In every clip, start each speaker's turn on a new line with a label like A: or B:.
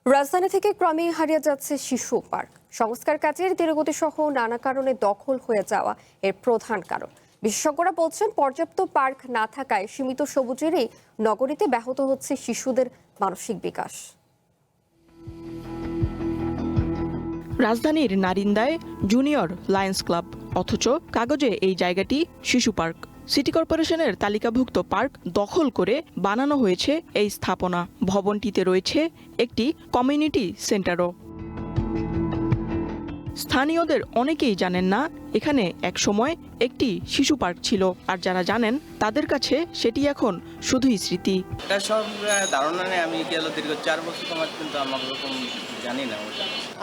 A: রাজধানী থেকে ক্রমেই হারিয়ে যাচ্ছে শিশু পার্ক। সংস্কার কাজের ধীরগতি সহ নানা কারণে দখল হয়ে যাওয়া এর প্রধান কারণ। বিশেষজ্ঞরা বলছেন, পর্যাপ্ত পার্ক না থাকায় সীমিত সবুজেরই নগরীতে ব্যাহত হচ্ছে শিশুদের মানসিক বিকাশ।
B: রাজধানীর নারিন্দায় জুনিয়র লায়ন্স ক্লাব, অথচ কাগজে এই জায়গাটি শিশু পার্ক। সিটি কর্পোরেশনের তালিকাভুক্ত পার্ক দখল করে বানানো হয়েছে এই স্থাপনা। ভবনটিতে রয়েছে একটি কমিউনিটি সেন্টারও। স্থানীয়দের অনেকেই জানেন না এখানে একসময় একটি শিশু পার্ক ছিল, আর যারা জানেন তাদের কাছে সেটি এখন শুধুই স্মৃতি।
C: এটা সব ধারণা নেই। আমি গেল দীর্ঘ 4 বছর তোমার, কিন্তু আমার ওরকম জানি না।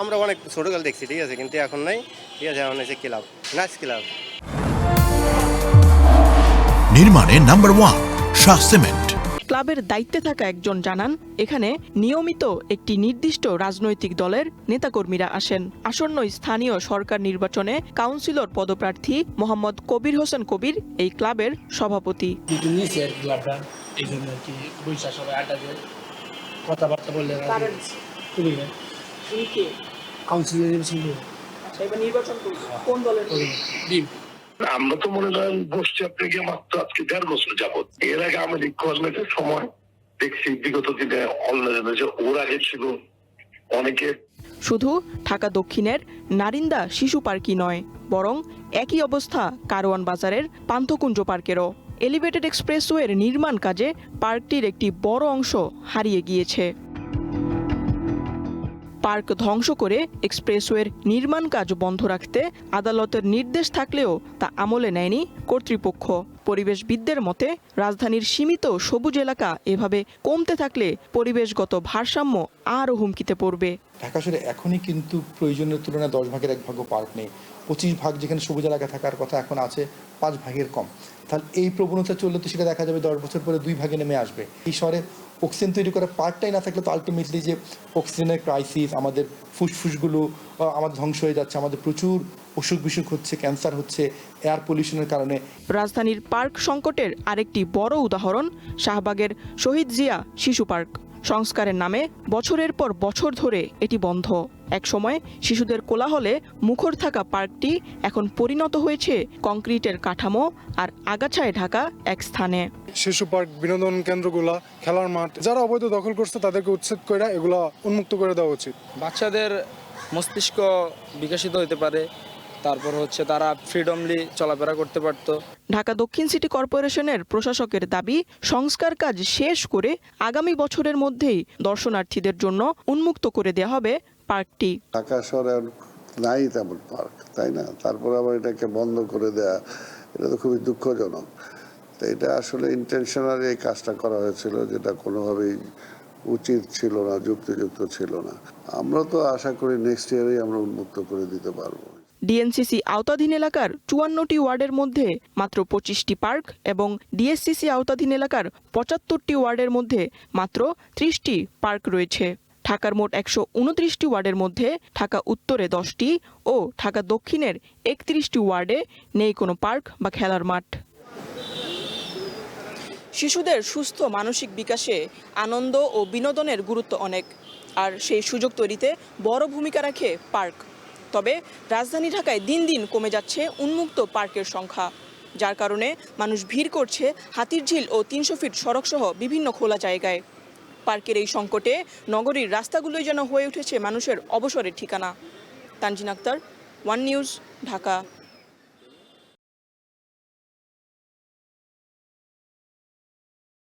D: আমরা অনেক ছোটকাল দেখছি, ঠিক আছে, কিন্তু এখন নাই। ঠিক আছে, এখন হচ্ছে ক্লাব, নাইস ক্লাব।
E: নির্মাণে নাম্বার 1 শাহ সিমেন্ট।
B: ক্লাবের দায়িত্বে থাকা একজন জানান, এখানে নিয়মিত একটি নির্দিষ্ট রাজনৈতিক দলের নেতাকর্মীরা আসেন। আসন্ন স্থানীয় সরকার নির্বাচনে কাউন্সিলর পদপ্রার্থী মোহাম্মদ কবির হোসেন কবির এই ক্লাবের সভাপতি।
F: কথাবার্তা বললে
G: আমরা তো মনে করেন বসছি আপনাকে মাত্র আজকে 1.5 বছর যাবত। এর আগে আমি গভর্নমেন্টের সময় দেখছি বিগত দিনে অনলাইনে যে ওর আগে ছিল অনেকে।
B: শুধু ঢাকা দক্ষিণের নারিন্দা শিশু পার্কই নয়, বরং একই অবস্থা কারওয়ান বাজারের পান্থকুঞ্জ পার্কেরও। এলিভেটেড এক্সপ্রেসওয়ের নির্মাণ কাজে পার্কটির একটি বড় অংশ হারিয়ে গিয়েছে। পার্ক ধ্বংস করে এক্সপ্রেসওয়ের নির্মাণ কাজ বন্ধ রাখতে আদালতের নির্দেশ থাকলেও তা আমলে নেয়নি কর্তৃপক্ষ। পরিবেশবিদদের মতে, রাজধানীর সীমিত সবুজ এলাকা এভাবে কমতে থাকলে পরিবেশগত ভারসাম্য আরও হুমকিতে পড়বে।
H: ঢাকা শহরে এখনই কিন্তু প্রয়োজনের তুলনায় 10 ভাগের 1 ভাগও পার্ক নেই। 25 ভাগ যেখানে সবুজ এলাকা থাকার কথা এখন আছে 5 ভাগের কম। তাহলে এই প্রবণতা চললে তো সেটা দেখা যাবে 10 বছর পরে 2 ভাগে নেমে আসবে। এই শহরে অক্সিজেন তৈরি করা পার্কটাই না থাকলে তো আলটিমেটলি যে অক্সিজেনের ক্রাইসিস, আমাদের ফুসফুসগুলো আমাদের ধ্বংস হয়ে যাচ্ছে, আমাদের প্রচুর অসুখ বিসুখ হচ্ছে, ক্যান্সার হচ্ছে এয়ার পলিউশনের কারণে। রাজধানীর
B: পার্ক সংকটের আরেকটি বড় উদাহরণ শাহবাগের শহীদ জিয়া শিশু পার্ক। সংস্কারের নামে বছরের পর বছর ধরে এটি বন্ধ। একসময় শিশুদের কোলাহলে মুখর থাকা পার্কটি এখন পরিণত হয়েছে কংক্রিটের কাঠামো আর আগাছায় ঢাকা এক স্থানে।
I: শিশু পার্ক, বিনোদন কেন্দ্রগুলা, খেলার মাঠ, যারা অবৈধ দখল করছে তাদেরকে উচ্ছেদ করে এগুলা উন্মুক্ত করে দেওয়া উচিত।
C: বাচ্চাদের মস্তিষ্ক বিকশিত হতে পারে, তারপর হচ্ছে তারা ফ্রিডমলি চলাফেরা করতে পারত।
B: ঢাকা দক্ষিণ সিটি কর্পোরেশনের প্রশাসকের দাবি, সংস্কার কাজ শেষ করে আগামী বছরের মধ্যেই দর্শনার্থীদের জন্য উন্মুক্ত করে দেওয়া হবে পার্কটি।
G: ঢাকা শহরে নাই তেমন পার্ক, তাই না? তারপর আবার এটাকে বন্ধ করে দেয়া, এটা তো খুবই দুঃখজনক। তো এটা আসলে ইন্টেনশনালি এই কাজটা করা হয়েছিল, যেটা কোনোভাবেই উচিত ছিল না, যুক্তিযুক্ত ছিল না। আমরা তো আশা করি নেক্সট ইয়ারেই আমরা উন্মুক্ত করে দিতে পারবো।
B: ডিএনসিসি আওতাধীন এলাকার 54টি ওয়ার্ডের মধ্যে মাত্র 25টি পার্ক এবং ডিএসসিসি আওতাধীন এলাকার 75টি ওয়ার্ডের মধ্যে মাত্র 30টি পার্ক রয়েছে। ঢাকার মোট 129টি ওয়ার্ডের মধ্যে ঢাকা উত্তরে 10টি ও ঢাকা দক্ষিণের 31টি ওয়ার্ডে নেই কোনো পার্ক বা খেলার মাঠ। শিশুদের সুস্থ মানসিক বিকাশে আনন্দ ও বিনোদনের গুরুত্ব অনেক, আর সেই সুযোগ তৈরিতে বড় ভূমিকা রাখে পার্ক। তবে রাজধানী ঢাকায় দিন দিন কমে যাচ্ছে উন্মুক্ত পার্কের সংখ্যা, যার কারণে মানুষ ভিড় করছে হাতিরঝিল ও 300 ফিট সড়কসহ বিভিন্ন খোলা জায়গায়। পার্কের এই সংকটে নগরীর রাস্তাগুলোই যেন হয়ে উঠেছে মানুষের অবসরের ঠিকানা। Tanjin Akter, one news, Dhaka.